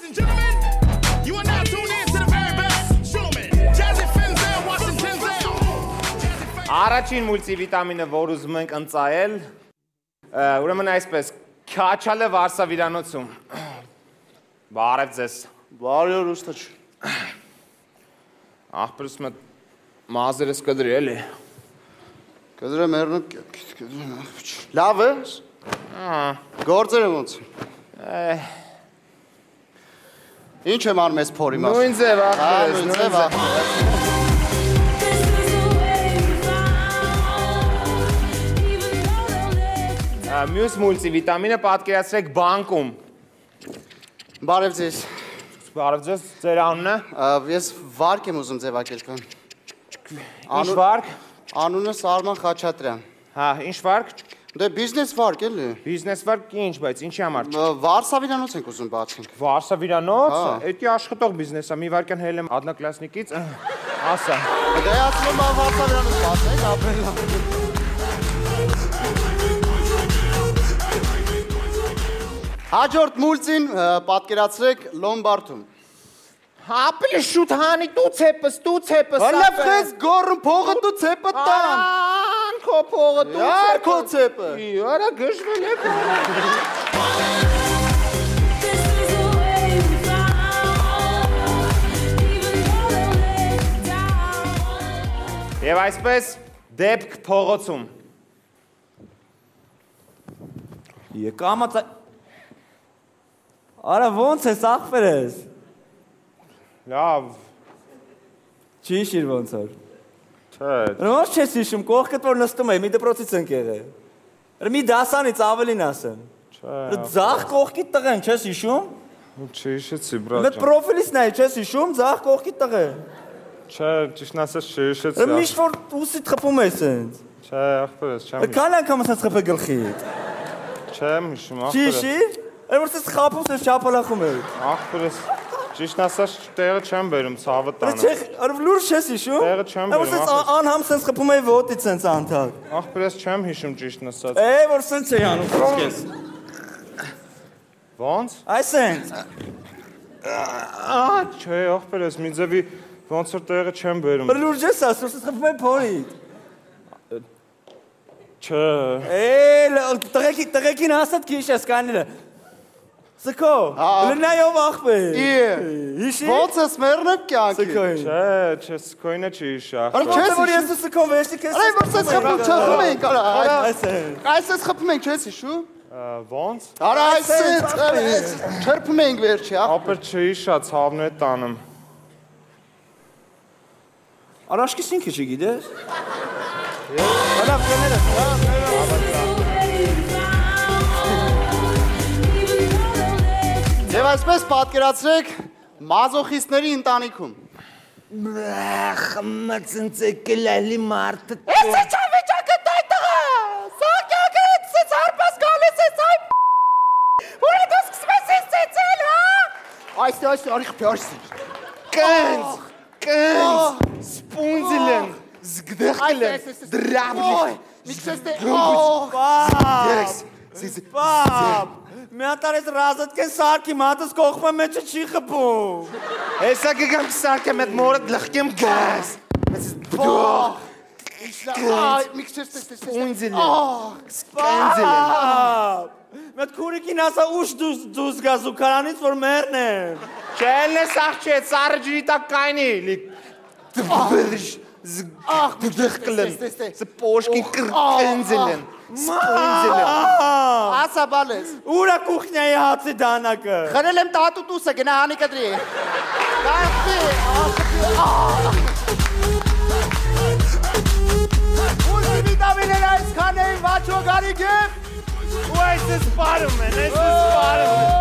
Ladies and gentlemen, you are now tuned in to the very best showman, Jazzy Finzel, Washington Zell. Առաջին մուլտիվիտամինը, որ ուզում ենք ընծայել, ուրեմն այսպես, քաչալը վարսավիրանոցում։ Բարև ձեզ։ Բարի օր ուստաչ։ Աղբերս մը մազերս կդրի էլի։ Կդրեմ երնıb կդրեմ աղբիչ։ Լավ ես։ Գործերը ոնց։ Ինչ եմ անում ես փորի մաս։ Նույն ձև աղբերս, նույն ձև։ Մյուս մուլտիվիտամինը պատկերացրեք բանկում։ Բարև ձեզ։ Բարև ձեզ, ձեր անունը։ Ես վարկ եմ ուզում ձևակել կան։ Ինչ վարկ։ Անունը Սարման Խաչատրյան։ Հա, ինչ վարկ։ Դե բիզնես վարկ էլի։ Բիզնես վարկ ինչ, բայց ինչի համար։ Վարսավիրանոց ենք ուզում բացենք։ Վարսավիրանոց, էդի աշխատող բիզնես է, մի վարքան հել եմ одноклассникից, ասա։ Դե ասում եմ վարսավիրանոց բացենք, ապրել լավ։ Հաջորդ մուլտին պատկերացրեք Լոմբարդում։ Հապելի շուտ հանի տու ցեպս։ Հլավ խես գորում փողը դու ցեպը տան։ Քո փողը դու Յար քո ցեպը։ Արա գժվել է։ Եվ այսպես դեպք փողոցում։ Եկամած Արա ոնց ես ախպեր ես։ Լավ։ Չի շիր ոնց էր։ Չէ։ Ոնց չես հիշում կողքդ որ նստում էի մի դպրոցից ենք եղել։ Մի դասանից ավելին ասեմ։ Չէ։ Ձախ կողքի տղեն չես հիշում։ Չհիշեցի, Մեր բրաճ։ պրոֆիլից նայ չես հիշում ձախ կողքի տղը։ Չէ, ճիշտն ասած չհիշեցի։ Միշտ որ ուսիդ խփում ես ինձ։ Չէ, ախպերս, չեմ հիշում։ Քան անգամ ես խփել գլխիդ։ Չեմ հիշում, Չի ախպերս։ շիր։ Որ ես խափում ես չափալախում ես։ Ախպերս, ճիշտն ասած տեղը չեմ բերում, ցավը տանը։ Չէ, լուրջ չես հիշում։ Տեղը չեմ բերում, Որ ես անհամ sense խփում էի ոտից sense անթակ։ Ախպերս չեմ հիշում ճիշտն ասած։ Որ sense էի անում, խոսքես։ Ոնց։ Այս sense։ Չէ, ախպերս, մի ձևի ոնց որ տեղը չեմ բերում։ Լուրջ ես ասում, ես խփում եմ փորիդ։ Չէ։ Տղեկին ասած քիչ ես կանելը։ Սքո, լնայով ախպեր։ Հիշի։ Ոնց ես մեռնებ կյանքի։ Սքոին։ Չէ, չսկոյնը չի հիշա։ Չես որ ես սքո վեշտի քեզ։ Արի որ ես խփում չխփում ենք, արա։ Այս Այս ես խփում ենք, չես հիշում։ Ոնց։ Արա այս չերփում ենք վերջի, Ախպեր չհիշա, ցավն է տանում։ Արաշկիս ինքը չգիտես։ Հələ կները։ Եվ այսպես պատկերացրեք մազոխիստների ընտանիքում։ Մծնցեկել էլի մարդը։ Ես չա վիճակը դայ տղա։ Սակյակը ցած հարպաս գալիս ես այ։ Որը դու սկսես ես ցեցել, հա։ Այս արի խփյարս։ Կենց, սպունձիլեն, զգդեղլեն, դրաբլի։ Միքսեստե։ Պապ, մի հատար ես ռազատ կեն սարքի մատս կողմը մեջը չի խպում։ Հեսա կգամ սարքեմ էդ մորդ լխկեմ գազ։ Միքսեստե։ Սպունձիլեն։ Մետ քուրիկին ասա ուշ դուս գա զուքարանից որ մերն եմ։ Չելն է սաղ չէ, սարը ջրի տակ կայնի, լիք դվրժ, զգդեղկլեն, սպոշկին կրկենձելեն, սպունձելեն։ Ասա բալես։ Ուրա կուխնյայի հացի դանակը։ Խրել եմ տատուտուսը, գնա հանի կդրի։ Մուլտիվիտամիններ այսքան էին վաչո գարիք եմ։ Ու այս է սպարում են, այս է սպարում են։